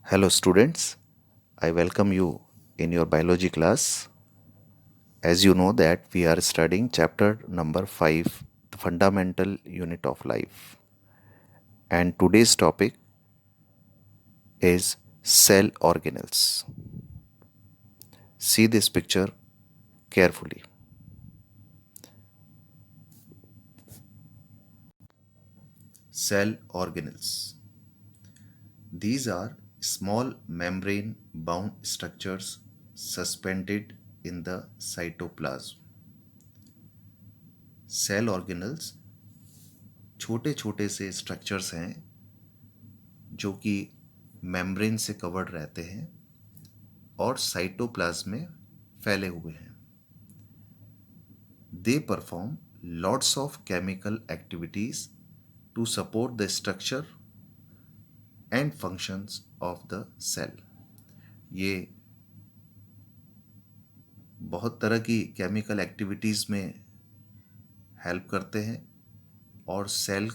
Hello, students. I welcome you in your biology class. As you know that we are studying chapter number 5, the fundamental unit of life. And today's topic is cell organelles. See this picture carefully. Cell organelles. These are small membrane bound structures suspended in the cytoplasm. Cell organelles छोटे छोटे से structures हैं जो कि membrane से covered रहते हैं और साइटोप्लाज्म में फैले हुए हैं. They perform lots of chemical activities to support the structure and functions of the cell. ये बहुत तरह की केमिकल एक्टिविटीज़ में हेल्प करते हैं और सेल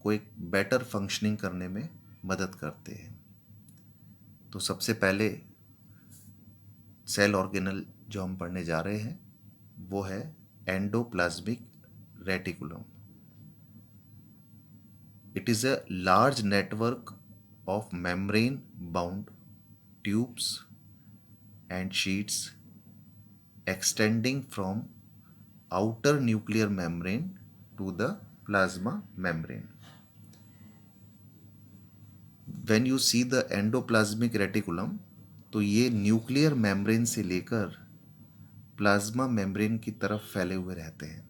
को एक बेटर फंक्शनिंग करने में मदद करते हैं. तो सबसे पहले सेल ऑर्गेनल जो हम पढ़ने जा रहे हैं वो है endoplasmic reticulum. It is a large network of membrane bound tubes and sheets extending from outer nuclear membrane to the plasma membrane. When you see the endoplasmic reticulum, तो ये न्यूक्लियर मेम्ब्रेन से लेकर प्लाज्मा मेम्ब्रेन की तरफ फैले हुए रहते हैं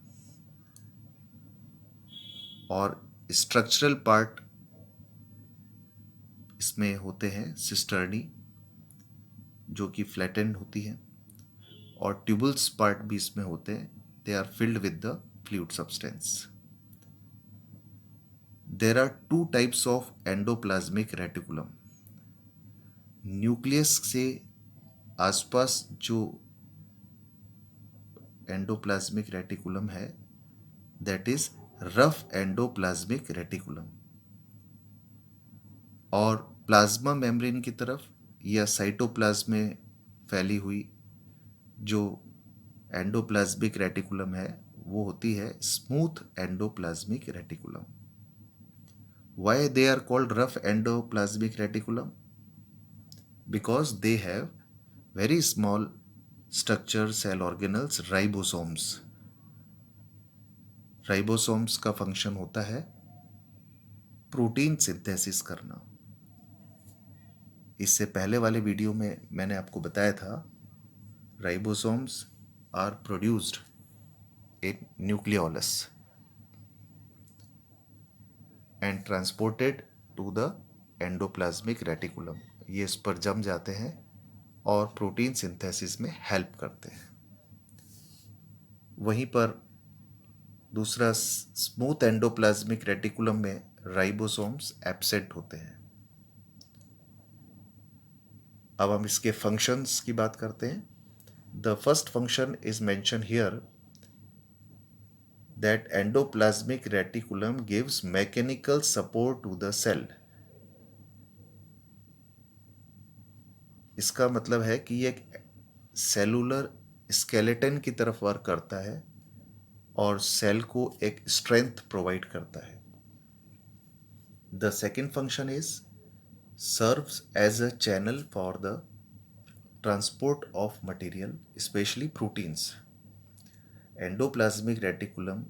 और स्ट्रक्चरल पार्ट इसमें होते हैं सिस्टर्नी जो कि फ्लैटेंड होती है और ट्यूबल्स पार्ट भी इसमें होते हैं. They are filled with the fluid substance. There are two types of endoplasmic reticulum. Nucleus से आसपास जो एंडोप्लाज्मिक रेटिकुलम है that is rough endoplasmic reticulum और प्लाज्मा मेम्ब्रेन की तरफ या साइटोप्लाज्म में फैली हुई जो एंडोप्लाज्मिक रेटिकुलम है वो होती है smooth endoplasmic reticulum. Why they are called rough endoplasmic reticulum? Because they have very small structure cell organelles, ribosomes. Ribosomes का फंक्शन होता है प्रोटीन सिंथेसिस करना. इससे पहले वाले वीडियो में मैंने आपको बताया था ribosomes are produced in nucleolus and transported to the endoplasmic reticulum. ये इस पर जम जाते हैं और प्रोटीन सिंथेसिस में हेल्प करते हैं. वहीं पर दूसरा स्मूथ एंडोप्लाज्मिक रेटिकुलम में राइबोसोम्स एब्सेंट होते हैं. अब हम इसके फंक्शंस की बात करते हैं. The first function is mention here that endoplasmic reticulum gives mechanical support to the cell. इसका मतलब है कि ये एक सेलुलर स्केलेटन की तरफ वर्क करता है और सेल को एक स्ट्रेंथ प्रोवाइड करता है. The second function is serves as a channel for the transport of material specially proteins. Endoplasmic reticulum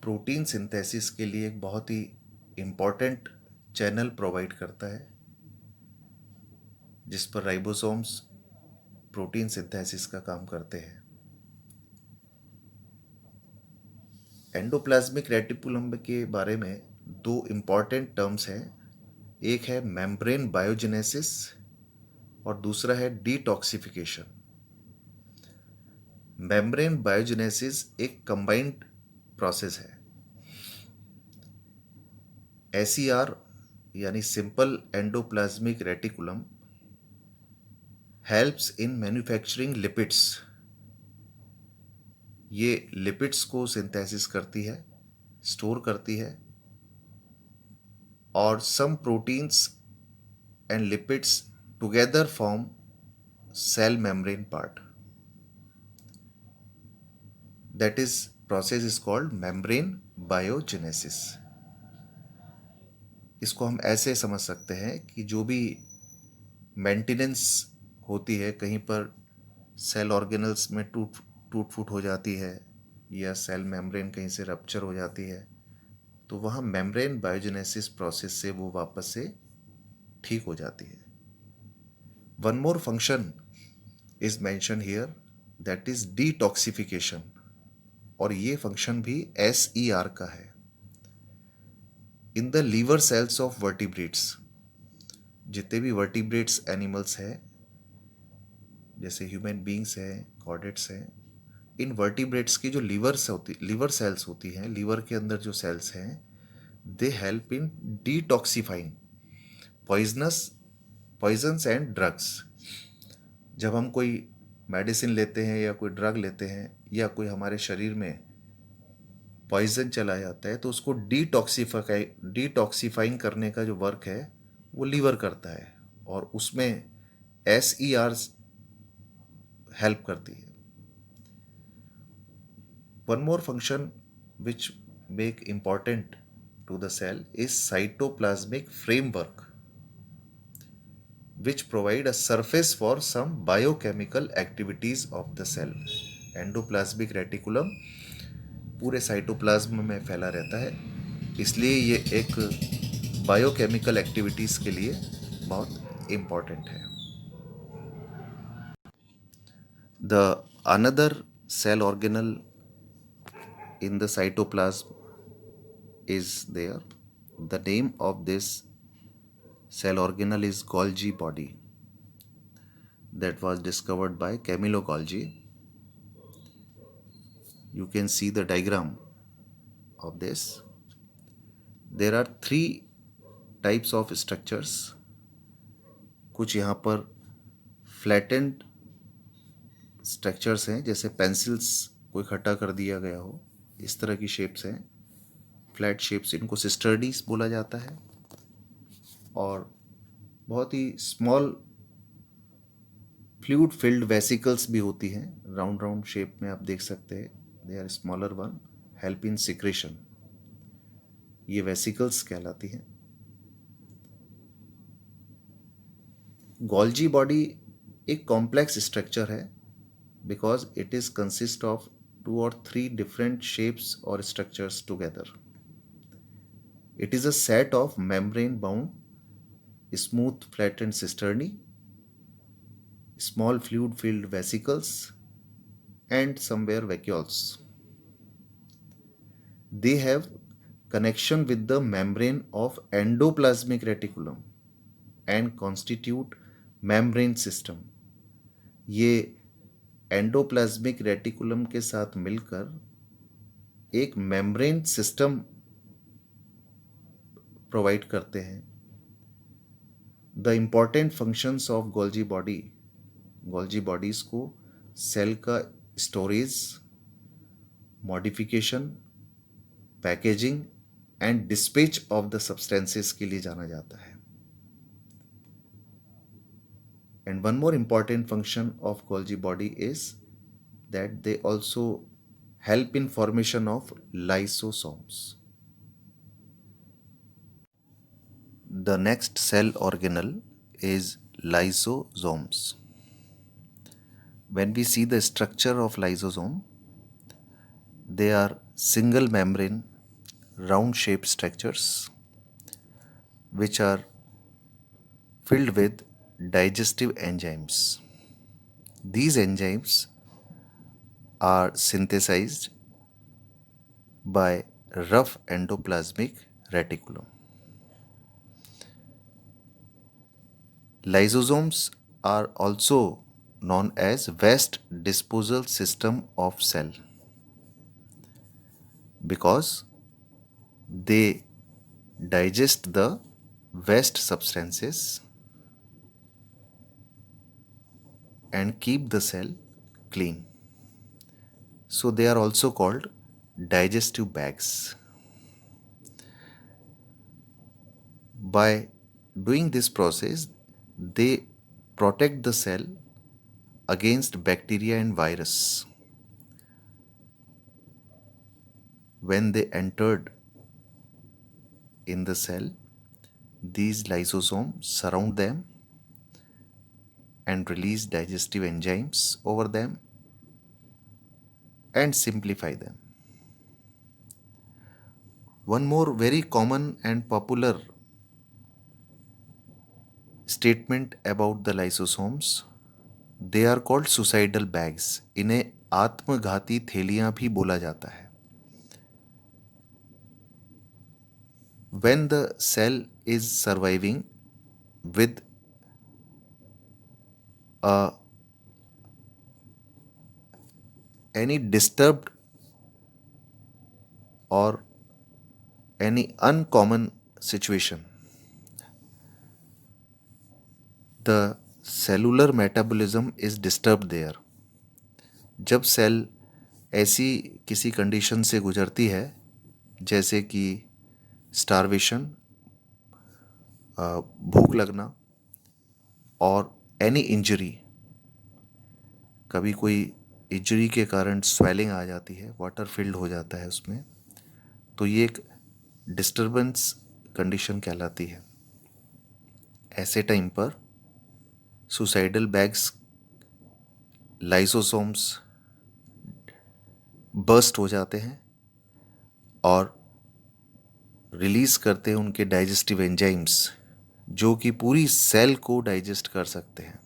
protein synthesis के लिए एक बहुत ही इम्पॉर्टेंट चैनल प्रोवाइड करता है जिस पर राइबोसोम्स प्रोटीन सिंथेसिस का काम करते हैं. एंडोप्लाज्मिक रेटिकुलम के बारे में दो इम्पॉर्टेंट टर्म्स हैं. एक है मेम्ब्रेन बायोजेनेसिस और दूसरा है डिटॉक्सिफिकेशन. मेम्ब्रेन बायोजेनेसिस एक कंबाइंड प्रोसेस है. SER यानी simple endoplasmic reticulum helps in manufacturing lipids. ये लिपिड्स को सिंथेसिस करती है, स्टोर करती है or some proteins and lipids together form cell membrane part. That is process is called membrane biogenesis. इसको हम ऐसे समझ सकते हैं कि जो भी मेंटेनेंस होती है, कहीं पर सेल ऑर्गेनल्स में टूट टूट फूट हो जाती है या सेल मेम्ब्रेन कहीं से रप्चर हो जाती है, तो वहाँ मेम्ब्रेन बायोजेनेसिस प्रोसेस से वो वापस से ठीक हो जाती है. One more function is mention here, that is detoxification. और ये फंक्शन भी SER का है. In the liver cells of vertebrates, जितने भी वर्टिब्रेट्स एनिमल्स हैं, जैसे ह्यूमन बींग्स हैं, कॉर्डेट्स हैं, इन वर्टिब्रेट्स की जो लीवर सेल्स होती हैं, लीवर के अंदर जो सेल्स हैं, they help in detoxifying poisons and drugs. जब हम कोई मेडिसिन लेते हैं या कोई ड्रग लेते हैं या कोई हमारे शरीर में पॉइजन चला जाता है, तो उसको डिटॉक्सिफाइंग करने का जो वर्क है वो लीवर करता है, और उसमें SER हेल्प करती है. One more function which make important to the cell is cytoplasmic framework, which provide a surface for some biochemical activities of the cell. Endoplasmic reticulum पूरे साइटोप्लाज्म में फैला रहता है, इसलिए ये एक बायोकेमिकल एक्टिविटीज़ के लिए बहुत इम्पॉर्टेंट है. The another cell organelle in the cytoplasm is there. The name of this cell organelle is Golgi body, that was discovered by Camillo Golgi. You can see the diagram of this. There are 3 types of structures. कुछ यहाँ पर flattened structures हैं, जैसे pencils को इकट्ठा कर दिया गया हो, इस तरह की शेप्स हैं, फ्लैट शेप्स. इनको सिस्टर्डीज बोला जाता है. और बहुत ही स्मॉल फ्लूइड फिल्ड वेसिकल्स भी होती हैं, राउंड शेप में आप देख सकते हैं. They are smaller one, help in secretion. ये वेसिकल्स कहलाती हैं. गोल्जी बॉडी एक कॉम्प्लेक्स स्ट्रक्चर है, because it is consist of 2 or 3 different shapes or structures together. It is a set of membrane bound, smooth flattened cisternae, small fluid filled vesicles, and somewhere vacuoles. They have connection with the membrane of endoplasmic reticulum and constitute membrane system. ये endoplasmic reticulum के साथ मिलकर एक membrane system provide करते हैं. The important functions of Golgi bodies को cell का storage, modification, packaging and dispatch of the substances के लिए जाना जाता है. And one more important function of Golgi body is that they also help in formation of lysosomes. The next cell organelle is lysosomes. When we see the structure of lysosome, they are single membrane round shaped structures which are filled with digestive enzymes. These enzymes are synthesized by rough endoplasmic reticulum. Lysosomes are also known as waste disposal system of cell because they digest the waste substances and keep the cell clean. So they are also called digestive bags. By doing this process, they protect the cell against bacteria and virus. When they entered in the cell, these lysosomes surround them and release digestive enzymes over them and simplify them. One more very common and popular statement about the lysosomes, they are called suicidal bags. इन्हें आत्मघाती थैलियां भी बोला जाता है. When the cell is surviving with any disturbed or any uncommon situation, the cellular metabolism is disturbed there. जब cell ऐसी किसी कंडीशन से गुजरती है जैसे कि स्टारवेशन, भूख लगना, और एनी इंजरी, कभी कोई इंजरी के कारण स्वेलिंग आ जाती है, वाटर फिल्ड हो जाता है उसमें, तो ये एक डिस्टर्बेंस कंडीशन कहलाती है. ऐसे टाइम पर सुसाइडल बैग्स, लाइसोसोम्स बर्स्ट हो जाते हैं और रिलीज करते हैं उनके डाइजेस्टिव एंजाइम्स, जो कि पूरी सेल को डाइजेस्ट कर सकते हैं.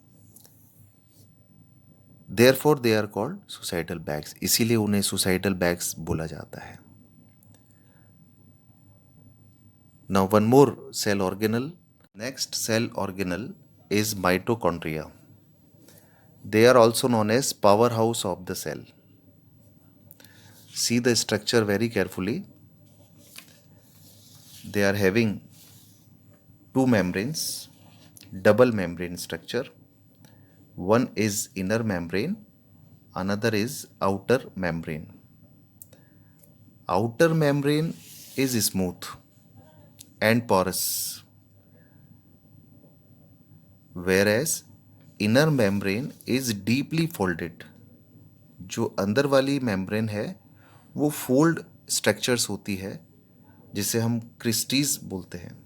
Therefore they are called suicidal bags. इसीलिए उन्हें सुसाइडल बैग्स बोला जाता है. Now one more cell organelle. Next cell organelle is mitochondria. They are also known as powerhouse of the cell. See the structure very carefully. They are having two membranes, double membrane structure. One is inner membrane, another is outer membrane. Outer membrane is smooth and porous, whereas inner membrane is deeply folded. जो अंदर वाली membrane है वो fold structures होती है जिसे हम Christie's बोलते हैं.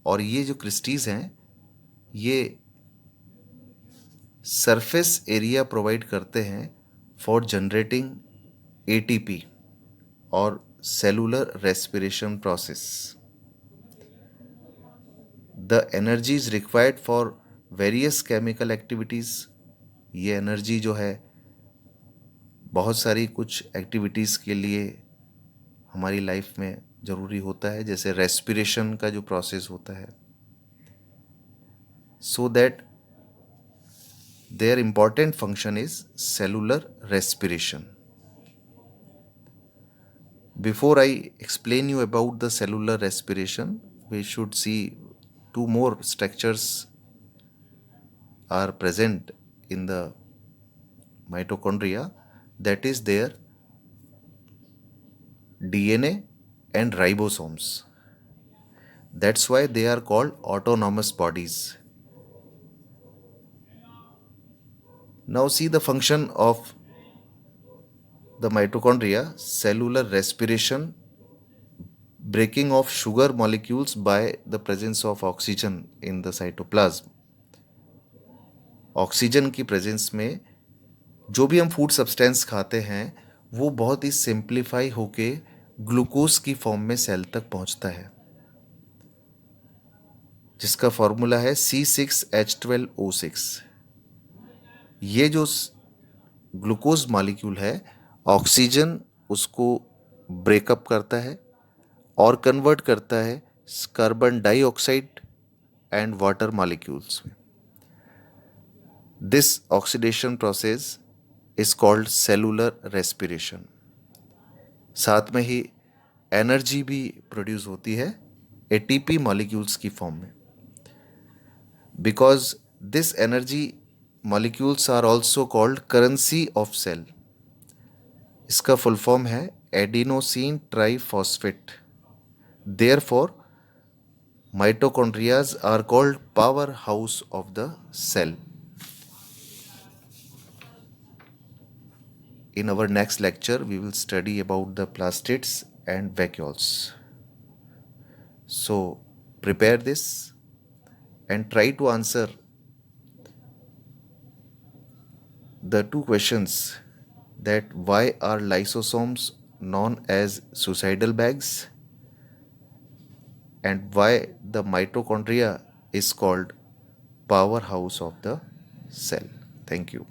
और ये जो क्रिस्टीज हैं ये सरफेस एरिया प्रोवाइड करते हैं फॉर जनरेटिंग ATP और cellular respiration process. The energy is required for various chemical activities. ये एनर्जी जो है बहुत सारी कुछ एक्टिविटीज़ के लिए हमारी लाइफ में ज़रूरी होता है, जैसे रेस्पिरेशन का जो प्रोसेस होता है, so that their important function is cellular respiration. Before I explain you about the cellular respiration, we should see two more structures are present in the mitochondria, that is their DNA and ribosomes. That's why they are called autonomous bodies. Now see the function of the mitochondria: cellular respiration, breaking of sugar molecules by the presence of oxygen in the cytoplasm. Oxygen की presence में जो भी हम food substance खाते हैं वो बहुत ही सिंप्लीफाई होके ग्लूकोज की फॉर्म में सेल तक पहुंचता है, जिसका फॉर्मूला है C6H12O6. ये जो ग्लूकोज मॉलिक्यूल है, ऑक्सीजन उसको ब्रेकअप करता है और कन्वर्ट करता है carbon dioxide and water molecules में. This oxidation process is called cellular respiration. साथ में ही एनर्जी भी प्रोड्यूस होती है ATP मॉलिक्यूल्स की फॉर्म में. Because this energy molecules are also called currency of cell. इसका फुल फॉर्म है adenosine triphosphate. Therefore Mitochondria are called powerhouse of the cell. In our next lecture, we will study about the plastids and vacuoles. So prepare this and try to answer the two questions, that why are lysosomes known as suicidal bags and why the mitochondria is called powerhouse of the cell. Thank you.